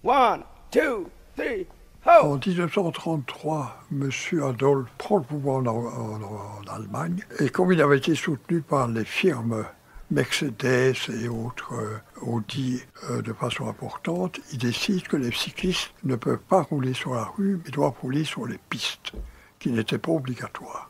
One, two, three, En 1933, M. Adolphe prend le pouvoir en Allemagne et comme il avait été soutenu par les firmes Mercedes et autres Audi de façon importante, il décide que les cyclistes ne peuvent pas rouler sur la rue mais doivent rouler sur les pistes, qui n'étaient pas obligatoires.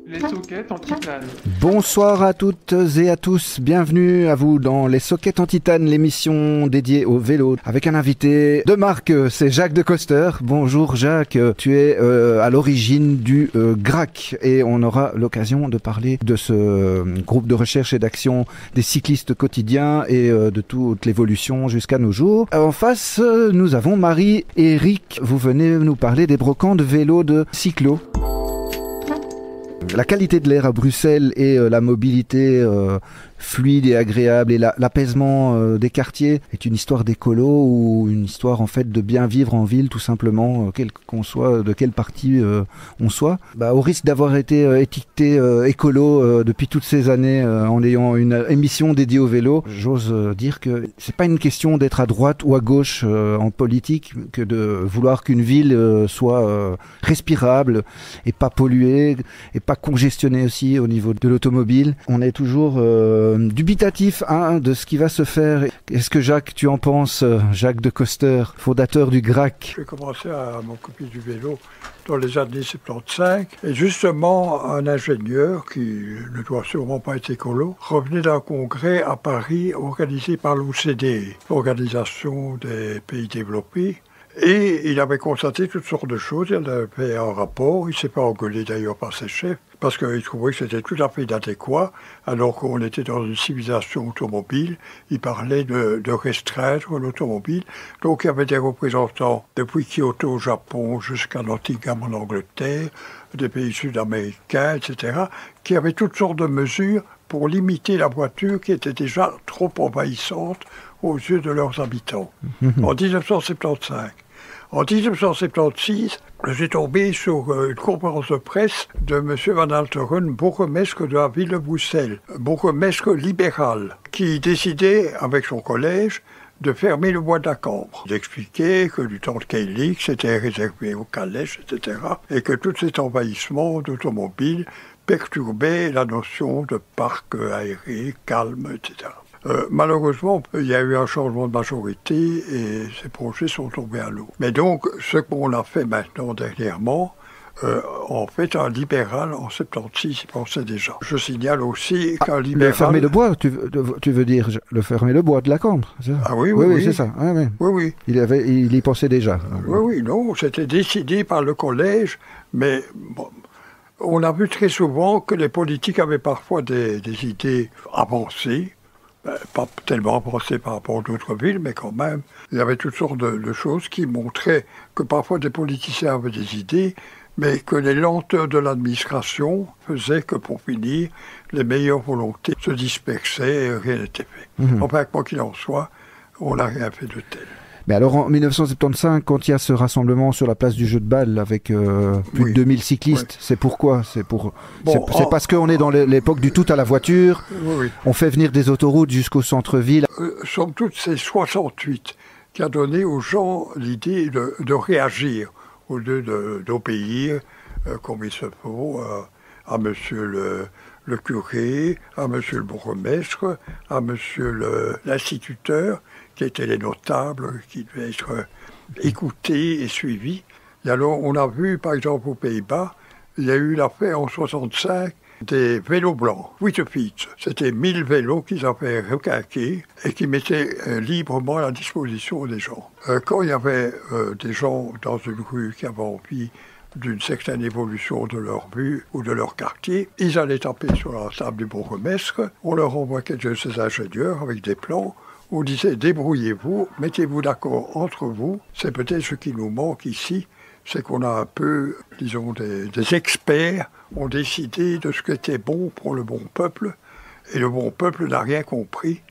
Les sockets anti-titane. Bonsoir à toutes et à tous, bienvenue à vous dans les sockets anti-titane, l'émission dédiée au vélo, avec un invité de marque, c'est Jacques de Coster. Bonjour Jacques, tu es à l'origine du GRAC et on aura l'occasion de parler de ce groupe de recherche et d'action des cyclistes quotidiens et de toute l'évolution jusqu'à nos jours. En face, nous avons Marie et Eric, vous venez nous parler des brocantes vélos de cyclo. La qualité de l'air à Bruxelles et la mobilité fluide et agréable et l'apaisement des quartiers est une histoire d'écolo ou une histoire en fait de bien vivre en ville tout simplement, quel qu'on soit, de quel parti on soit. Au risque d'avoir été étiqueté écolo depuis toutes ces années en ayant une émission dédiée au vélo, j'ose dire que c'est pas une question d'être à droite ou à gauche en politique que de vouloir qu'une ville soit respirable et pas polluée et pas congestionnée aussi au niveau de l'automobile. On est toujours dubitatif de ce qui va se faire. Est-ce que Jacques, tu en penses, Jacques de Coster, fondateur du GRAC? J'ai commencé à m'occuper du vélo dans les années 75 et justement un ingénieur qui ne doit sûrement pas être écolo revenait d'un congrès à Paris organisé par l'OCDE, l'Organisation des pays développés. Et il avait constaté toutes sortes de choses, il avait fait un rapport, il ne s'est pas engueulé d'ailleurs par ses chefs, parce qu'il trouvait que c'était tout à fait inadéquat, alors qu'on était dans une civilisation automobile, il parlait de restreindre l'automobile. Donc il y avait des représentants depuis Kyoto au Japon jusqu'à Nottingham en Angleterre, des pays sud-américains, etc., qui avaient toutes sortes de mesures pour limiter la voiture qui était déjà trop envahissante aux yeux de leurs habitants. En 1975. En 1976, je suis tombé sur une conférence de presse de M. Van Alteren, bourgmestre de la ville de Bruxelles, bourgmestre libéral, qui décidait, avec son collège, de fermer le bois de la Cambre. Il expliquait que du temps de Keilig, c'était réservé aux calèches, etc., et que tout cet envahissement d'automobiles perturbait la notion de parc aéré, calme, etc. Malheureusement, il y a eu un changement de majorité et ces projets sont tombés à l'eau. Mais donc, ce qu'on a fait maintenant dernièrement, en fait, un libéral en 76 y pensait déjà. Je signale aussi qu'un libéral... Le fermer le bois, tu veux dire le fermer le bois de la Cambre, c'est ça? Ah oui, c'est ça. Ah, oui. Oui. Il y pensait déjà. Oui, non, c'était décidé par le collège, mais bon, on a vu très souvent que les politiques avaient parfois des idées avancées, pas tellement avancées par rapport à d'autres villes, mais quand même, il y avait toutes sortes de choses qui montraient que parfois des politiciens avaient des idées, mais que les lenteurs de l'administration faisaient que, pour finir, les meilleures volontés se dispersaient et rien n'était fait. Enfin, quoi qu'il en soit, on n'a rien fait de tel. Mais alors en 1975, quand il y a ce rassemblement sur la place du jeu de balle avec plus de 2000 cyclistes, c'est pourquoi? C'est parce qu'on est dans l'époque du tout à la voiture, on fait venir des autoroutes jusqu'au centre-ville. Somme toute, c'est 68 qui a donné aux gens l'idée de réagir au lieu d'obéir comme il se faut à monsieur le curé, à monsieur le bourgmestre, à monsieur l'instituteur, qui étaient les notables, qui devaient être écoutés et suivis. Et alors, on a vu, par exemple, aux Pays-Bas, il y a eu l'affaire en 65 des vélos blancs, Wittefiets. C'était 1000 vélos qu'ils avaient requinqués et qui mettaient librement à la disposition des gens. Quand il y avait des gens dans une rue qui avaient envie d'une certaine évolution de leur vue ou de leur quartier, ils allaient taper sur la table du bourgmestre, on leur envoyait de ces ingénieurs avec des plans. On disait, débrouillez-vous, mettez-vous d'accord entre vous. C'est peut-être ce qui nous manque ici, c'est qu'on a un peu, disons, des experts ont décidé de ce qui était bon pour le bon peuple, et le bon peuple n'a rien compris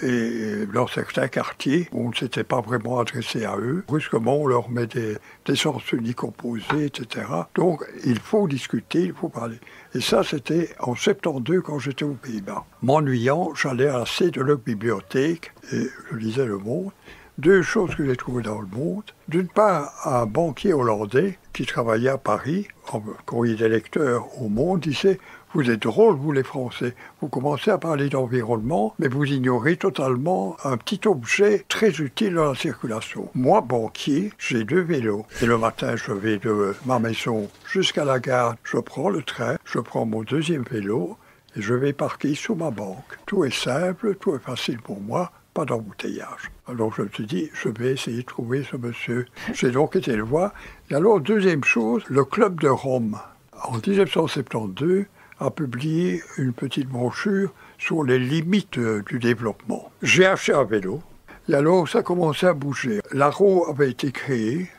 Et dans certains quartiers, on ne s'était pas vraiment adressé à eux. Brusquement, on leur met des sens uniques opposés, etc. Donc, il faut discuter, il faut parler. Et ça, c'était en 72 quand j'étais aux Pays-Bas. M'ennuyant, j'allais à la CDLOC bibliothèque et je lisais Le Monde. Deux choses que j'ai trouvées dans Le Monde. D'une part, un banquier hollandais qui travaillait à Paris, en courrier des lecteurs au Monde, disait « Vous êtes drôles, vous les Français. Vous commencez à parler d'environnement, mais vous ignorez totalement un petit objet très utile dans la circulation. Moi, banquier, j'ai 2 vélos. Et le matin, je vais de ma maison jusqu'à la gare. Je prends le train, je prends mon 2e vélo et je vais parquer sous ma banque. Tout est simple, tout est facile pour moi. Pas d'embouteillage. » Alors je me suis dit, je vais essayer de trouver ce monsieur. J'ai donc été le voir. Et alors, deuxième chose, le Club de Rome, en 1972, a publié une petite brochure sur les limites du développement. J'ai acheté un vélo, et alors ça commençait à bouger. L'ARO avait été créé,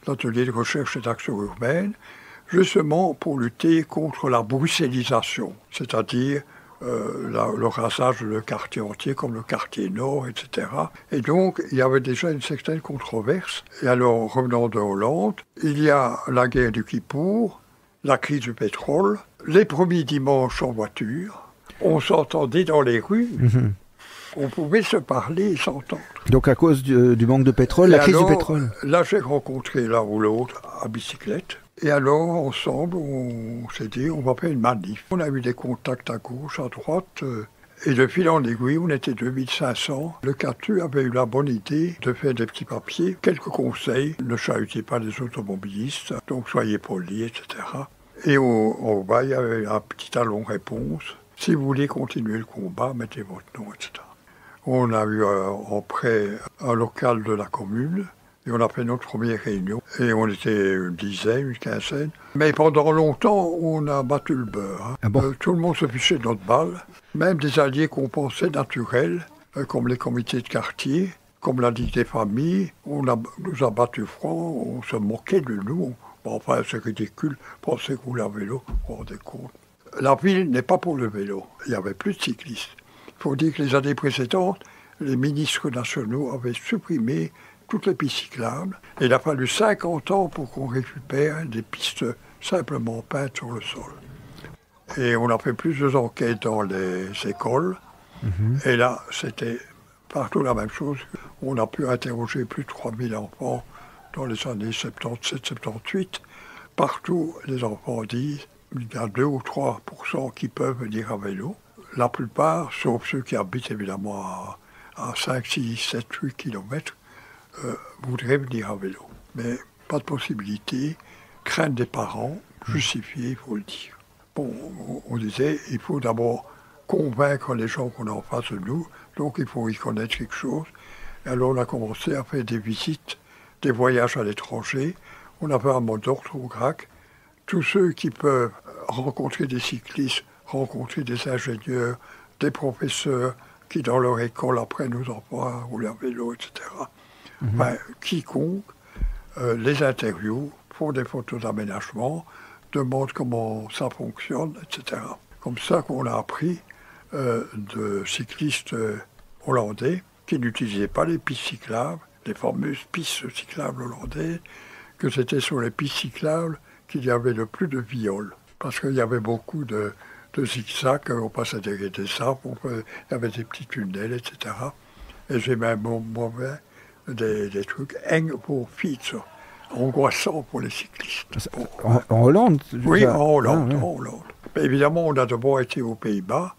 l'atelier de recherche et d'action urbaine, justement pour lutter contre la bruxellisation, c'est-à-dire le rasage de quartiers entiers comme le quartier Nord, etc. Et donc, il y avait déjà une certaine controverse. Et alors, revenant de Hollande, il y a la guerre du Kippour, la crise du pétrole, les premiers dimanches en voiture, on s'entendait dans les rues, on pouvait se parler et s'entendre. Donc à cause du manque de pétrole, la crise du pétrole. Là, j'ai rencontré l'un ou l'autre à bicyclette. Et alors, ensemble, on s'est dit, on va faire une manif. On a eu des contacts à gauche, à droite, et de fil en aiguille, on était 2500. Le CATU avait eu la bonne idée de faire des petits papiers, quelques conseils. Ne chahutez pas les automobilistes, donc soyez polis, etc. Et au bas, il y avait un petit talon réponse. Si vous voulez continuer le combat, mettez votre nom, etc. On a eu en prêt un local de la commune. Et on a fait notre première réunion. Et on était une dizaine, une quinzaine. Mais pendant longtemps, on a battu le beurre. Hein. Ah bon? Tout le monde se fichait de notre balle. Même des alliés qu'on pensait naturels, comme les comités de quartier, comme la Ligue des familles. On nous a battu froid, on se moquait de nous. Enfin, c'est ridicule. Pensez qu'on roule à vélo, vous vous rendez compte. La ville n'est pas pour le vélo. Il n'y avait plus de cyclistes. Il faut dire que les années précédentes, les ministres nationaux avaient supprimé toutes les pistes cyclables. Et il a fallu 50 ans pour qu'on récupère des pistes simplement peintes sur le sol. Et on a fait plusieurs enquêtes dans les écoles. Et là, c'était partout la même chose. On a pu interroger plus de 3000 enfants dans les années 77-78. Partout, les enfants disent qu'il y a 2 ou 3% qui peuvent venir à vélo. La plupart, sauf ceux qui habitent évidemment à 5, 6, 7, 8 kilomètres, voudraient venir à vélo. Mais pas de possibilité, crainte des parents, justifiée, il faut le dire. Bon, on disait, il faut d'abord convaincre les gens qu'on a en face de nous, donc il faut y connaître quelque chose. Et alors on a commencé à faire des visites, des voyages à l'étranger. On avait un mot d'ordre au GRAC. Tous ceux qui peuvent rencontrer des cyclistes, rencontrer des ingénieurs, des professeurs qui dans leur école apprennent aux enfants à rouler à vélo, etc. Enfin, quiconque les interviews, font des photos d'aménagement, demandent comment ça fonctionne, etc. Comme ça qu'on a appris de cyclistes hollandais qui n'utilisaient pas les pistes cyclables, les fameuses pistes cyclables hollandaises, que c'était sur les pistes cyclables qu'il y avait le plus de viols. Parce qu'il y avait beaucoup de zigzags, on passait des arbres, il y avait des petits tunnels, etc. Et j'ai même mauvais des trucs eng pour fiets, angoissants pour les cyclistes. En Hollande? Oui, en Hollande, Ah, ouais. en Hollande. Mais évidemment, on a d'abord été aux Pays-Bas.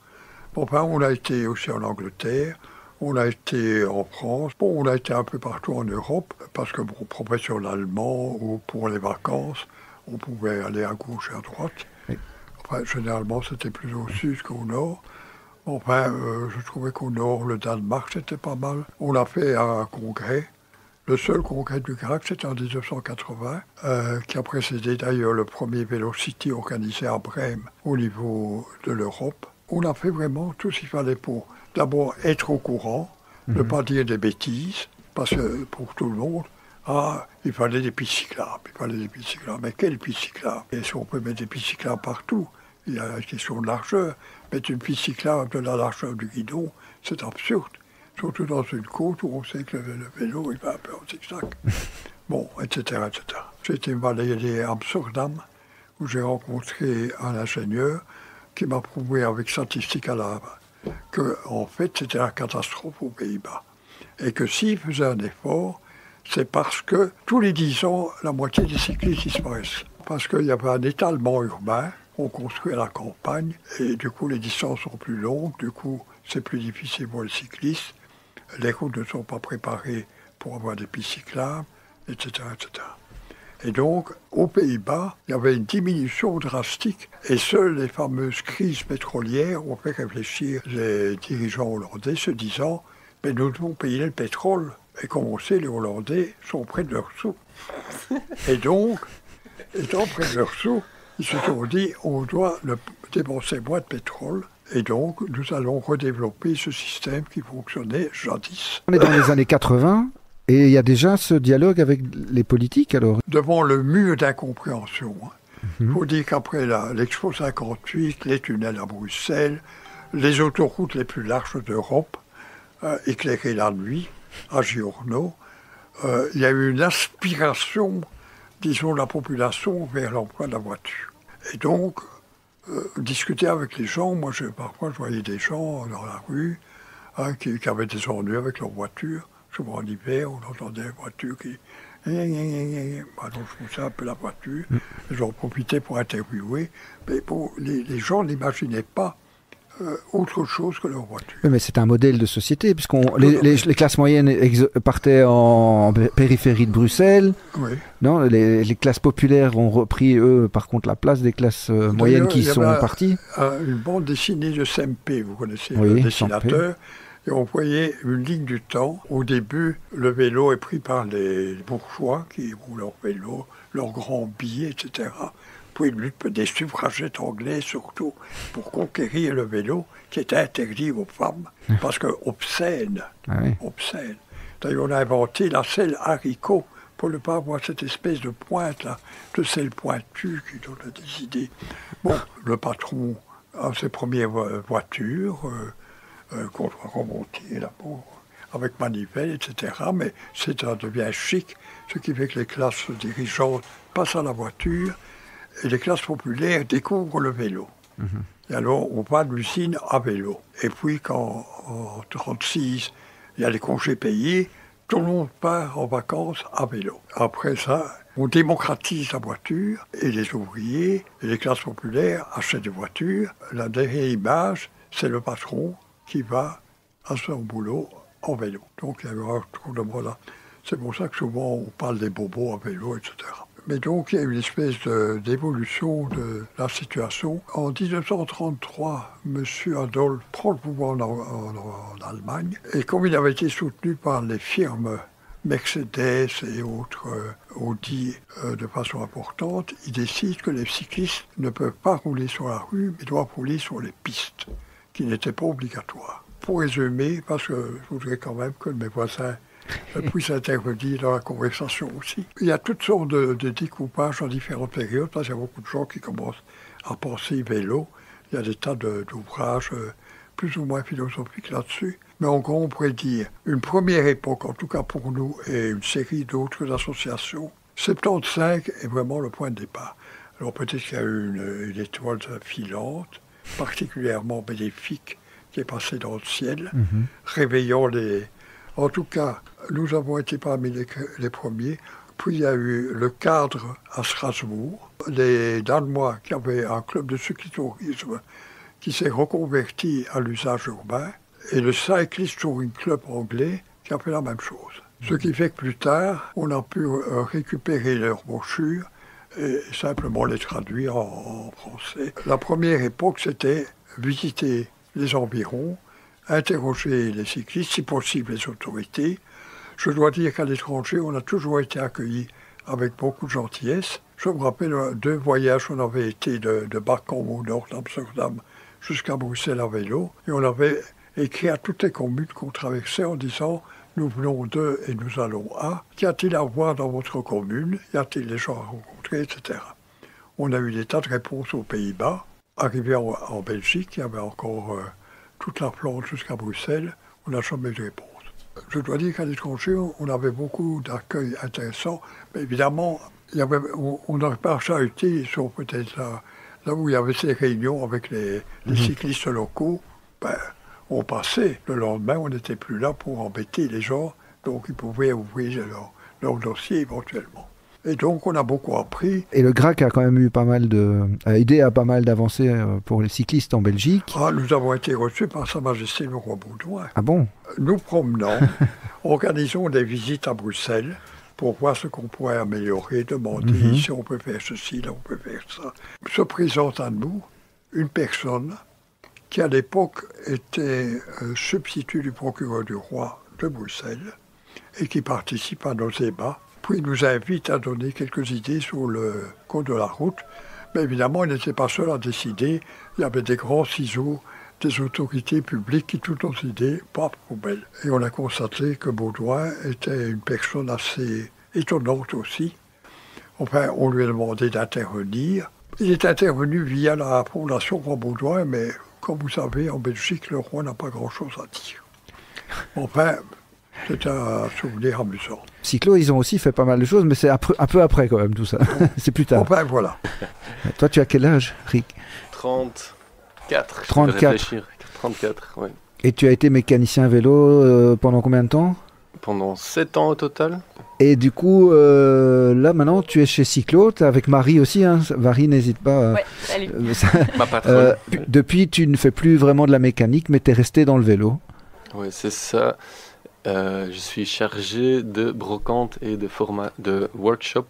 Enfin, on a été aussi en Angleterre. On a été en France. Bon, on a été un peu partout en Europe, parce que pour professionnellement ou pour les vacances, on pouvait aller à gauche et à droite. Oui. Enfin, généralement, c'était plus au sud qu'au nord. Enfin, je trouvais qu'au nord, le Danemark, c'était pas mal. On a fait un congrès. Le seul congrès du GRAC, c'était en 1980, qui a précédé d'ailleurs le premier Velocity organisé à Brême au niveau de l'Europe. On a fait vraiment tout ce qu'il fallait pour d'abord être au courant, ne pas dire des bêtises, parce que pour tout le monde, il fallait des pistes cyclables, Mais quelles pistes cyclables? Et si on peut mettre des pistes cyclables partout, Il y a la question de largeur. Mettre une piste cyclable de la largeur du guidon, c'est absurde. Surtout dans une côte où on sait que le vélo il va un peu en zigzag. Bon, etc., etc. J'ai été balayé à Amsterdam, où j'ai rencontré un ingénieur qui m'a prouvé avec statistiques à la main que, en fait, c'était la catastrophe aux Pays-Bas. Et que s'il faisait un effort, c'est parce que tous les 10 ans, la moitié des cyclistes disparaissent. Parce qu'il y avait un étalement urbain, on construit à la campagne, et du coup les distances sont plus longues, du coup c'est plus difficile pour les cyclistes, les routes ne sont pas préparées pour avoir des pistes cyclables, etc., etc. Et donc, aux Pays-Bas, il y avait une diminution drastique, et seules les fameuses crises pétrolières ont fait réfléchir les dirigeants hollandais, se disant « mais nous devons payer le pétrole ». Et comme on sait, les Hollandais sont près de leurs sous. Et donc, étant près de leurs sous, ils se sont dit, on doit dépenser moins de pétrole. Et donc, nous allons redévelopper ce système qui fonctionnait jadis. On est dans les années 80, et il y a déjà ce dialogue avec les politiques, alors? Devant le mur d'incompréhension. Il faut dire qu'après l'Expo 58, les tunnels à Bruxelles, les autoroutes les plus larges d'Europe, éclairées la nuit, à Giorno, il y a eu une aspiration, disons, de la population vers l'emploi de la voiture. Et donc, discuter avec les gens, parfois je voyais des gens dans la rue qui avaient des ennuis avec leur voiture. Souvent en hiver, on entendait les voitures qui... Donc je poussais un peu la voiture, j'en profitais pour interviewer. Mais bon, les gens n'imaginaient pas autre chose que leur voiture. Oui, mais c'est un modèle de société, les classes moyennes partaient en périphérie de Bruxelles. Oui. Non, les classes populaires ont repris, eux, par contre, la place des classes moyennes qui sont parties. Une bande dessinée de Sempe, vous connaissez oui, le dessinateur. Et on voyait une ligne du temps. Au début, le vélo est pris par les bourgeois qui ont leur vélo, leurs grands billets, etc. Puis une lutte des suffragettes anglais, surtout, pour conquérir le vélo, qui était interdit aux femmes, parce que obscène. Obscène. D'ailleurs, on a inventé la selle haricot pour ne pas avoir cette espèce de pointe, là, de selle pointue qui donne des idées. Bon, le patron a ses premières voitures, qu'on doit remonter là-bas avec manivelle, etc. Mais ça devient chic, ce qui fait que les classes dirigeantes passent à la voiture et les classes populaires découvrent le vélo. Et alors, on va de l'usine à vélo. Et puis, quand en 1936, il y a les congés payés, tout le monde part en vacances à vélo. Après ça, on démocratise la voiture et les ouvriers et les classes populaires achètent des voitures. La dernière image, c'est le patron qui va à son boulot en vélo. Donc il y a eu un tour de là. C'est pour ça que souvent on parle des bobos à vélo, etc. Mais donc il y a eu une espèce d'évolution de la situation. En 1933, M. Adolphe prend le pouvoir en Allemagne. Et comme il avait été soutenu par les firmes Mercedes et autres Audi de façon importante, il décide que les cyclistes ne peuvent pas rouler sur la rue, mais doivent rouler sur les pistes, qui n'était pas obligatoire. Pour résumer, parce que je voudrais quand même que mes voisins puissent intervenir dans la conversation aussi. Il y a toutes sortes de découpages en différentes périodes, parce qu'il y a beaucoup de gens qui commencent à penser vélo. Il y a des tas d'ouvrages plus ou moins philosophiques là-dessus. Mais en gros, on pourrait dire une première époque, en tout cas pour nous, et une série d'autres associations. 75 est vraiment le point de départ. Alors peut-être qu'il y a eu une étoile filante, particulièrement bénéfique, qui est passée dans le ciel, réveillant les... En tout cas, nous avons été parmi les premiers. Puis il y a eu le cadre à Strasbourg, les Danois qui avaient un club de cyclotourisme qui s'est reconverti à l'usage urbain, et le Cyclist Touring Club anglais qui a fait la même chose. Ce qui fait que plus tard, on a pu récupérer leurs brochures et simplement les traduire en français. La première époque, c'était visiter les environs, interroger les cyclistes, si possible les autorités. Je dois dire qu'à l'étranger, on a toujours été accueillis avec beaucoup de gentillesse. Je me rappelle 2 voyages où on avait été de Bakken au nord d'Amsterdam jusqu'à Bruxelles à vélo, et on avait écrit à toutes les communes qu'on traversait en disant « Nous venons de et nous allons à. Qu'y a-t-il à voir dans votre commune? Y a-t-il des gens à rencontrer, etc. » On a eu des tas de réponses aux Pays-Bas. arrivé en Belgique, il y avait encore toute la flotte jusqu'à Bruxelles. On n'a jamais eu de réponse. Je dois dire qu'à l'étranger, on avait beaucoup d'accueil intéressant. Mais évidemment, on n'aurait pas charité sur peut-être là où il y avait ces réunions avec les cyclistes locaux. Ben, on passait. Le lendemain, on n'était plus là pour embêter les gens. Donc, ils pouvaient ouvrir leur dossier éventuellement. Et donc, on a beaucoup appris. Et le GRAC a quand même eu a aidé à pas mal d'avancées pour les cyclistes en Belgique. Ah, nous avons été reçus par Sa Majesté le Roi Baudouin. Ah bon? Nous promenons, organisons des visites à Bruxelles pour voir ce qu'on pourrait améliorer, demander si on peut faire ceci, là on peut faire ça. Se présente à nous une personne qui à l'époque était substitut du procureur du roi de Bruxelles et qui participe à nos débats. Puis il nous invite à donner quelques idées sur le code de la route. Mais évidemment, il n'était pas seul à décider. Il y avait des grands ciseaux des autorités publiques qui, toutes nos idées, pas poubelle. Et on a constaté que Baudouin était une personne assez étonnante aussi. Enfin, on lui a demandé d'intervenir. Il est intervenu via la Fondation Roi Baudouin, mais comme vous savez, en Belgique, le roi n'a pas grand-chose à dire. Enfin, c'est un souvenir amusant. Cyclo, ils ont aussi fait pas mal de choses, mais c'est un peu après quand même tout ça. C'est plus tard. Enfin, voilà. Toi, tu as quel âge, Rick? 34. 34, oui. Et tu as été mécanicien vélo pendant combien de temps? Pendant 7 ans au total. Et du coup, là maintenant, tu es chez Cyclo, tu es avec Marie aussi. Hein. Marie, n'hésite pas. Oui, salut. Ma patronne. Depuis, tu ne fais plus vraiment de la mécanique, mais tu es resté dans le vélo. Oui, c'est ça. Je suis chargé de brocante et de workshop.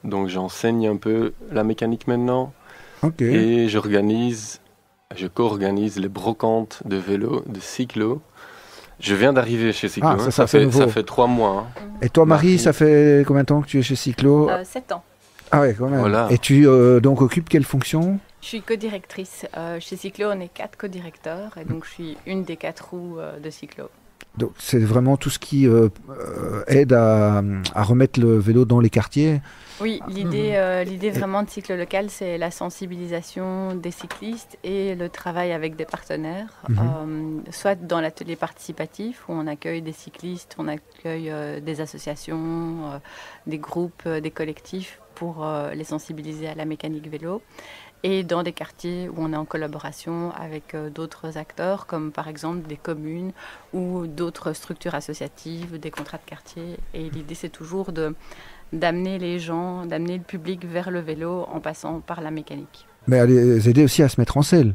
Donc j'enseigne un peu la mécanique maintenant. Ok. Et je co-organise les brocantes de vélo, de cyclo. Je viens d'arriver chez Cyclo. Ah, ça fait 3 mois. Hein. Et toi, Marie, ça fait combien de temps que tu es chez Cyclo? 7 ans. Ah ouais, quand même. Voilà. Et tu donc occupes quelle fonction? Je suis co-directrice. Chez Cyclo, on est 4 co-directeurs. Et donc, je suis une des 4 roues de Cyclo. Donc c'est vraiment tout ce qui aide à remettre le vélo dans les quartiers. Oui, l'idée vraiment de Cyclo Local, c'est la sensibilisation des cyclistes et le travail avec des partenaires, soit dans l'atelier participatif où on accueille des cyclistes, on accueille des associations, des groupes, des collectifs pour les sensibiliser à la mécanique vélo. Et dans des quartiers où on est en collaboration avec d'autres acteurs, comme par exemple des communes ou d'autres structures associatives, des contrats de quartier. Et l'idée, c'est toujours d'amener les gens, d'amener le public vers le vélo en passant par la mécanique. Mais à les aider aussi à se mettre en selle.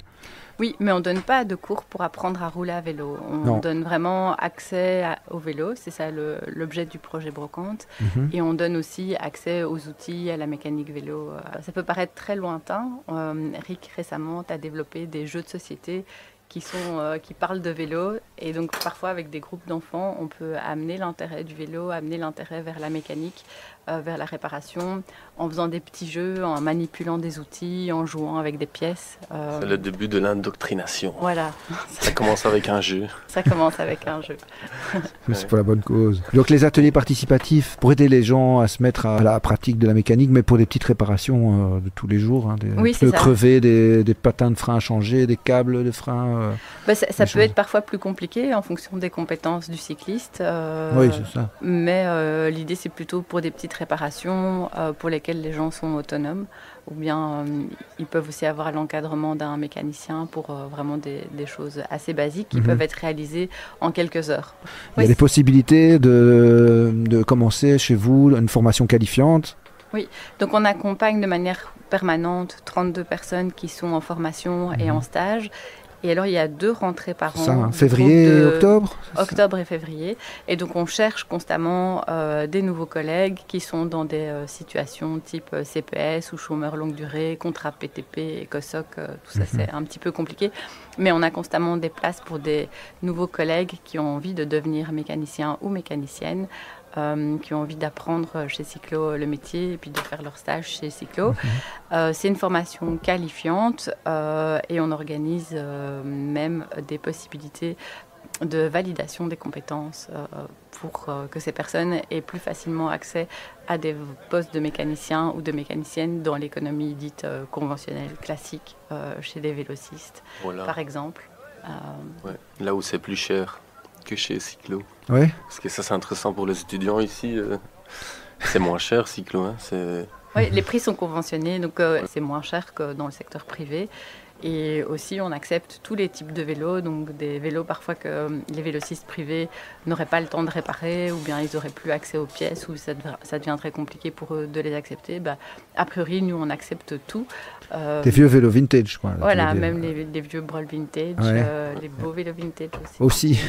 Oui, mais on ne donne pas de cours pour apprendre à rouler à vélo. On donne vraiment accès au vélo, c'est ça l'objet du projet Brocante. Et on donne aussi accès aux outils, à la mécanique vélo. Ça peut paraître très lointain. Rick, récemment, tu as développé des jeux de société qui parlent de vélo. Et donc, parfois, avec des groupes d'enfants, on peut amener l'intérêt du vélo, amener l'intérêt vers la mécanique, vers la réparation, en faisant des petits jeux, en manipulant des outils, en jouant avec des pièces. C'est le début de l'indoctrination. Voilà. Ça commence avec un jeu. Ça commence avec un jeu. Mais c'est pour la bonne cause. Donc les ateliers participatifs pour aider les gens à se mettre à la pratique de la mécanique, mais pour des petites réparations de tous les jours, hein, des pneus crevés, des patins de frein à changer, des câbles de frein. Ça peut être parfois plus compliqué en fonction des compétences du cycliste. Oui, c'est ça. Mais l'idée, c'est plutôt pour des petites réparations pour lesquelles les gens sont autonomes, ou bien ils peuvent aussi avoir l'encadrement d'un mécanicien pour vraiment des choses assez basiques qui peuvent être réalisées en quelques heures. Il y a des possibilités de commencer chez vous une formation qualifiante. Oui, donc on accompagne de manière permanente 32 personnes qui sont en formation et en stage. Et alors, il y a 2 rentrées par an. Ça, hein, février et octobre? Octobre et février. Et donc, on cherche constamment des nouveaux collègues qui sont dans des situations type CPS ou chômeur longue durée, contrat PTP, ECOSOC, tout ça, c'est un petit peu compliqué. Mais on a constamment des places pour des nouveaux collègues qui ont envie de devenir mécaniciens ou mécaniciennes, qui ont envie d'apprendre chez Cyclo le métier et puis de faire leur stage chez Cyclo. C'est une formation qualifiante et on organise même des possibilités de validation des compétences pour que ces personnes aient plus facilement accès à des postes de mécaniciens ou de mécaniciennes dans l'économie dite conventionnelle, classique, chez des vélocistes, par exemple. Ouais. Là où c'est plus cher que chez Cyclo. Ouais. Parce que ça, c'est intéressant pour les étudiants ici. C'est moins cher, Cyclo. Hein, oui, les prix sont conventionnés, donc c'est moins cher que dans le secteur privé. Et aussi, on accepte tous les types de vélos, donc des vélos parfois que les vélocistes privés n'auraient pas le temps de réparer, ou bien ils n'auraient plus accès aux pièces, ou ça deviendrait compliqué pour eux de les accepter. A priori, nous, on accepte tout. Des vieux vélos vintage, quoi. Voilà, même les vieux Brol vintage, les beaux vélos vintage aussi.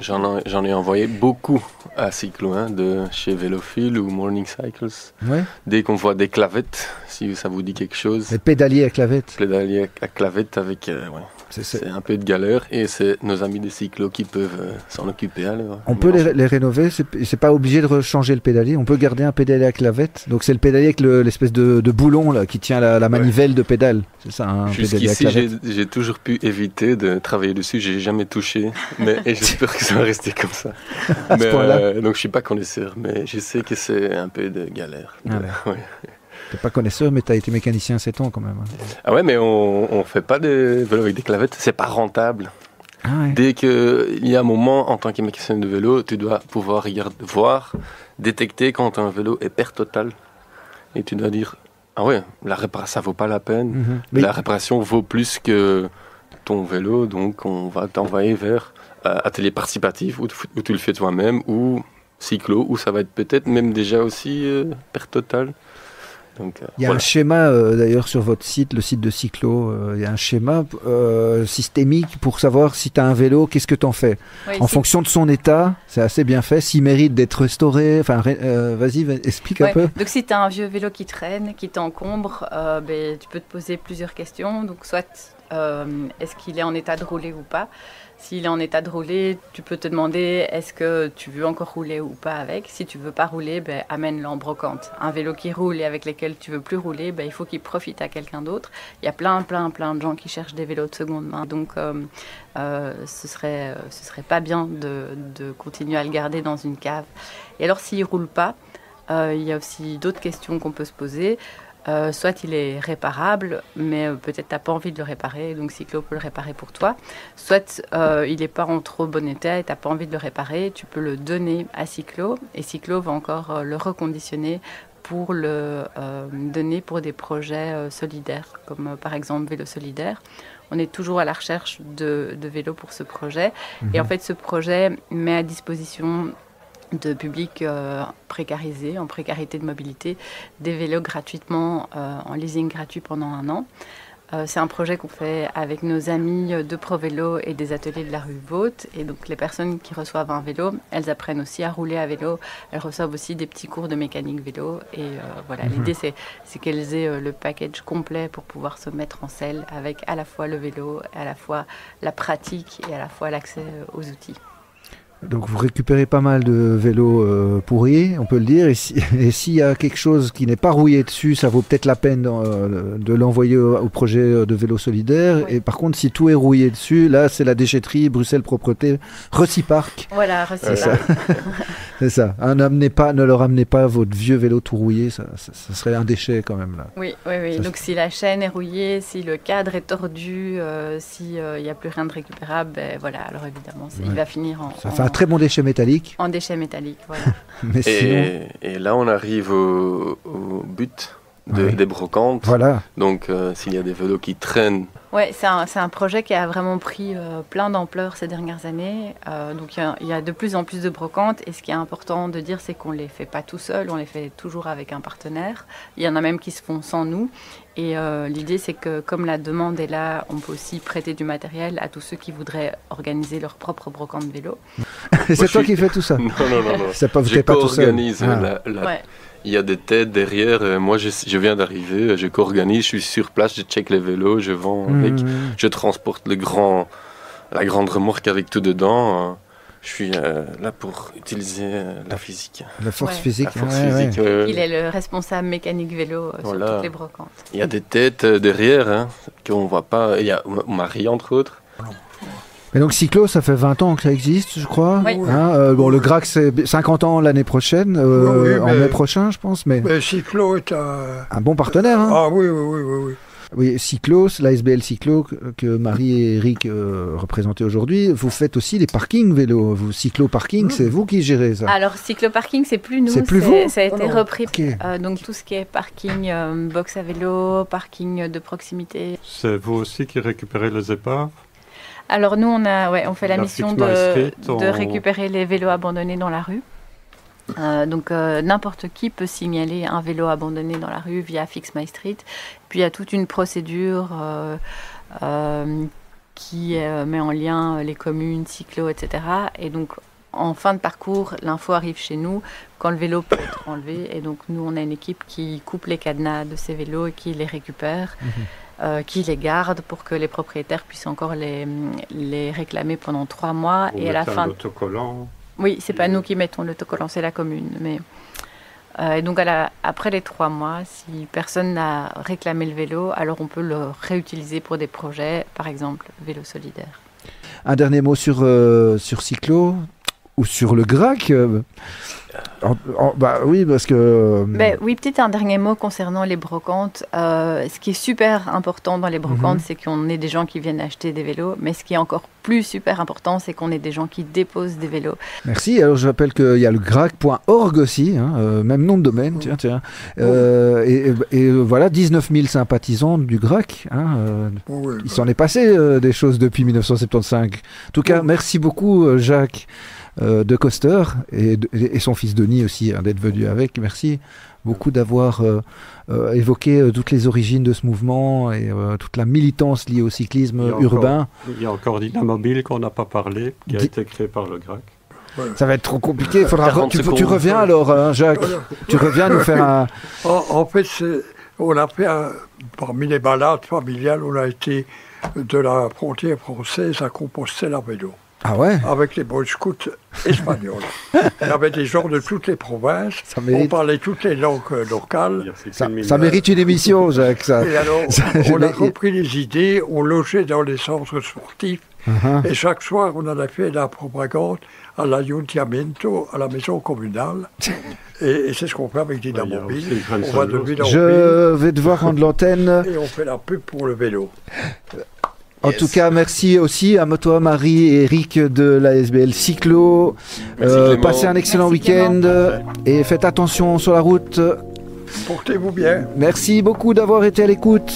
J'en ai envoyé beaucoup à Cyclo, hein, de chez Vélophile ou Morning Cycles. Ouais. Dès qu'on voit des clavettes, si ça vous dit quelque chose. Les pédaliers à clavettes. Pédaliers à clavettes avec... C'est un peu de galère et c'est nos amis des cyclos qui peuvent s'en occuper. Alors. On peut les rénover, c'est pas obligé de rechanger le pédalier, on peut garder un pédalier à clavette. Donc c'est le pédalier avec l'espèce de boulon là, qui tient la manivelle de pédale. C'est ça, un pédalier à clavette. J'ai toujours pu éviter de travailler dessus, j'ai jamais touché, et j'espère que ça va rester comme ça. Donc je suis pas connaisseur, mais je sais que c'est un peu de galère. T'es pas connaisseur, mais t'as été mécanicien 7 ans quand même. Ah ouais, mais on fait pas des vélos avec des clavettes, c'est pas rentable. Ah ouais. Dès qu'il y a un moment, en tant que mécanicien de vélo, tu dois pouvoir détecter quand un vélo est perte totale. Et tu dois dire, ah ouais, ça vaut pas la peine. Mais la réparation vaut plus que ton vélo, donc on va t'envoyer vers atelier participatif où tu le fais toi-même, ou cyclo, où ça va être peut-être même déjà aussi perte totale. Donc, il y a un schéma d'ailleurs sur votre site, le site de Cyclo, il y a un schéma systémique pour savoir si tu as un vélo, qu'est-ce que tu en fais. En fonction de son état, c'est assez bien fait, s'il mérite d'être restauré, vas-y, explique un peu. Donc si tu as un vieux vélo qui traîne, qui t'encombre, tu peux te poser plusieurs questions. Donc soit est-ce qu'il est en état de rouler ou pas. S'il est en état de rouler, tu peux te demander est-ce que tu veux encore rouler ou pas avec. Si tu ne veux pas rouler, amène-le en brocante. Un vélo qui roule et avec lequel tu ne veux plus rouler, il faut qu'il profite à quelqu'un d'autre. Il y a plein de gens qui cherchent des vélos de seconde main. Donc ce serait pas bien de continuer à le garder dans une cave. Et alors s'il ne roule pas, il y a aussi d'autres questions qu'on peut se poser. Soit il est réparable, mais peut-être tu n'as pas envie de le réparer, donc Cyclo peut le réparer pour toi. Soit il n'est pas en trop bon état et tu n'as pas envie de le réparer, tu peux le donner à Cyclo, et Cyclo va encore le reconditionner pour le donner pour des projets solidaires, comme par exemple Vélo Solidaire. On est toujours à la recherche de vélos pour ce projet, et en fait ce projet met à disposition de publics précarisés, en précarité de mobilité, des vélos gratuitement, en leasing gratuit pendant 1 an. C'est un projet qu'on fait avec nos amis de ProVélo et des ateliers de la rue Vaute. Et donc les personnes qui reçoivent un vélo, elles apprennent aussi à rouler à vélo. Elles reçoivent aussi des petits cours de mécanique vélo. Et l'idée c'est qu'elles aient le package complet pour pouvoir se mettre en selle avec à la fois le vélo, à la fois la pratique et à la fois l'accès aux outils. Donc vous récupérez pas mal de vélos pourris, on peut le dire, et s'il y a quelque chose qui n'est pas rouillé dessus, ça vaut peut-être la peine de l'envoyer au projet de vélo solidaire. Oui. Et par contre, si tout est rouillé dessus, là c'est la déchetterie, Bruxelles Propreté, Reciparc. Voilà, Reciparc. C'est ça. Ne leur amenez pas votre vieux vélo tout rouillé, ça serait un déchet quand même là. Oui. Donc si la chaîne est rouillée, si le cadre est tordu, s'il n'y a plus rien de récupérable, alors évidemment, il va finir en très bon déchet métallique. En déchet métallique, voilà. Mais sinon... et là, on arrive au but des brocantes. Voilà. Donc, s'il y a des vélos qui traînent... Oui, c'est un projet qui a vraiment pris plein d'ampleur ces dernières années. Donc, il y a de plus en plus de brocantes. Et ce qui est important de dire, c'est qu'on ne les fait pas tout seul, on les fait toujours avec un partenaire. Il y en a même qui se font sans nous. Et l'idée, c'est que comme la demande est là, on peut aussi prêter du matériel à tous ceux qui voudraient organiser leur propre brocante vélo. C'est toi qui fais tout ça? Non. Je co-organise. Il y a des têtes derrière. Moi, je viens d'arriver, je co-organise, je suis sur place, je check les vélos, je vends avec, je transporte la grande remorque avec tout dedans. Je suis là pour utiliser la physique. La force physique. Il est le responsable mécanique vélo sur toutes les brocantes. Il y a des têtes derrière qu'on ne voit pas. Il y a Marie, entre autres. Mais donc Cyclo, ça fait 20 ans que ça existe, je crois. Oui. Hein, bon, le GRAC, c'est 50 ans l'année prochaine, en mai prochain, je pense. Mais Cyclo est un bon partenaire. Hein. Ah oui. Oui, Cyclo, l'ASBL Cyclo que Marie et Eric représentaient aujourd'hui, vous faites aussi les parkings vélo. Vous, Cyclo Parking, c'est vous qui gérez ça? Alors, Cyclo Parking, c'est plus nous. C'est plus vous? Ça a été repris. Okay. Donc, tout ce qui est parking, box à vélo, parking de proximité. C'est vous aussi qui récupérez les épaves? Alors, nous, on fait la mission de récupérer les vélos abandonnés dans la rue. Donc n'importe qui peut signaler un vélo abandonné dans la rue via Fix My Street. Puis il y a toute une procédure qui met en lien les communes, cyclos, etc. Et donc en fin de parcours, l'info arrive chez nous quand le vélo peut être enlevé. Et donc nous, on a une équipe qui coupe les cadenas de ces vélos et qui les récupère. Qui les garde pour que les propriétaires puissent encore les réclamer pendant 3 mois. Et à la fin... Autocollant. Oui, c'est pas nous qui mettons l'autocollant, c'est la commune. Mais et donc après les 3 mois, si personne n'a réclamé le vélo, alors on peut le réutiliser pour des projets, par exemple vélo solidaire. Un dernier mot sur Cyclo ou sur le GRAC. Oui, parce que... oui, peut-être un dernier mot concernant les brocantes. Ce qui est super important dans les brocantes, c'est qu'on ait des gens qui viennent acheter des vélos. Mais ce qui est encore plus super important, c'est qu'on ait des gens qui déposent des vélos. Merci. Alors, je rappelle qu'il y a le grac.org aussi, même nom de domaine. Tiens. Et voilà, 19 000 sympathisants du GRAC. Il s'en est passé des choses depuis 1975. En tout cas, merci beaucoup, Jacques de Coster et son fils Denis aussi d'être venu avec. Merci beaucoup d'avoir évoqué toutes les origines de ce mouvement et toute la militance liée au cyclisme urbain. Il y a encore Dynamobile qu'on n'a pas parlé, qui a été créé par le GRAC. Ça va être trop compliqué. Tu reviens alors, Jacques. Tu reviens nous faire un... En fait, on a fait parmi les balades familiales, on a été de la frontière française à Compostelle à vélo. Ah ouais? Avec les Boy Scouts espagnols. Il y avait des gens de toutes les provinces. On parlait toutes les langues locales. Ça mérite une émission, Jacques. Et alors, on a repris les idées, on logeait dans les centres sportifs. Et chaque soir, on en a fait la propagande à l'Ayuntamiento, à la maison communale. Et c'est ce qu'on fait avec Dynamobile. On va de ville en ville. Je vais devoir rendre l'antenne. Et on fait la pub pour le vélo. En tout cas, merci aussi à toi, Marie et Eric de l'ASBL Cyclo. Passez un excellent week-end et faites attention sur la route. Portez-vous bien. Merci beaucoup d'avoir été à l'écoute.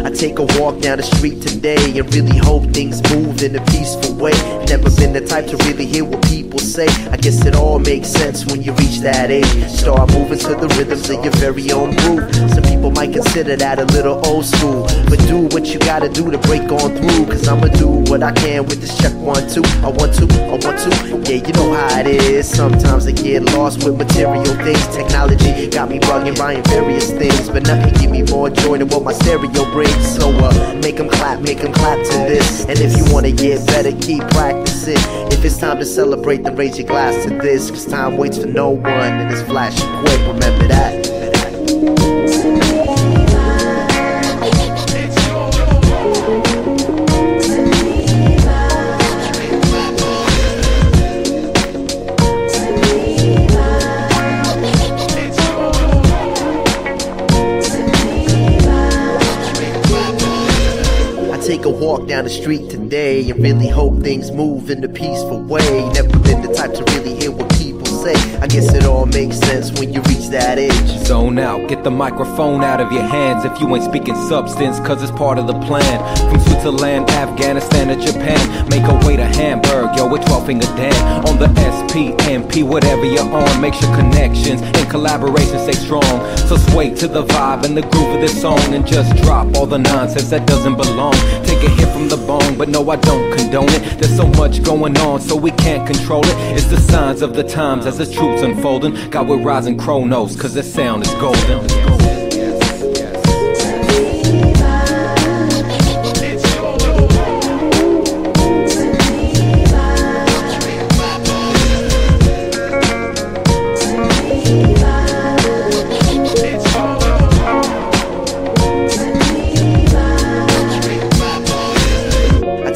I take a walk down the street today and really hope things move in a peaceful way. Never been the type to really hear what people say. I guess it all makes sense when you reach that age. Start moving to the rhythms of your very own groove. Some people might consider that a little old school, but do what you gotta do to break on through. Cause I'ma do what I can with this check 1, 2. I want to. Yeah, you know how it is. Sometimes I get lost with material things. Technology got me bugging, buying various things, but nothing give me more joy than what my stereo brings. So make them clap to this. And if you wanna get better, keep practicing. If it's time to celebrate, then raise your glass to this. Cause time waits for no one and it's flashing quick, remember that. Take a walk down the street today and really hope things move in a peaceful way. Never been the type to really hear what people say. I guess it all makes sense when you reach that age. Zone out, get the microphone out of your hands if you ain't speaking substance, cause it's part of the plan. From Switzerland, Afghanistan to Japan, make a way to Hamburg, yo, with 12 Finger Dan. On the SP, MP, whatever you're on, make sure connections and collaboration stay strong. So sway to the vibe and the groove of this song and just drop all the nonsense that doesn't belong. Take a hit from the bone, but no, I don't condone it. There's so much going on, so we can't control it. It's the signs of the times as the troops unfolding. God, we're rising Chronos, cause this sound is golden.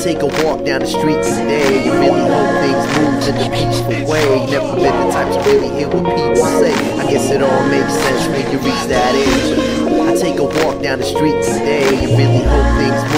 take a walk down the street today and really hope things move in a peaceful way. Never been the type to really hear what people say. I guess it all makes sense when you reach that age. I take a walk down the street today and really hope things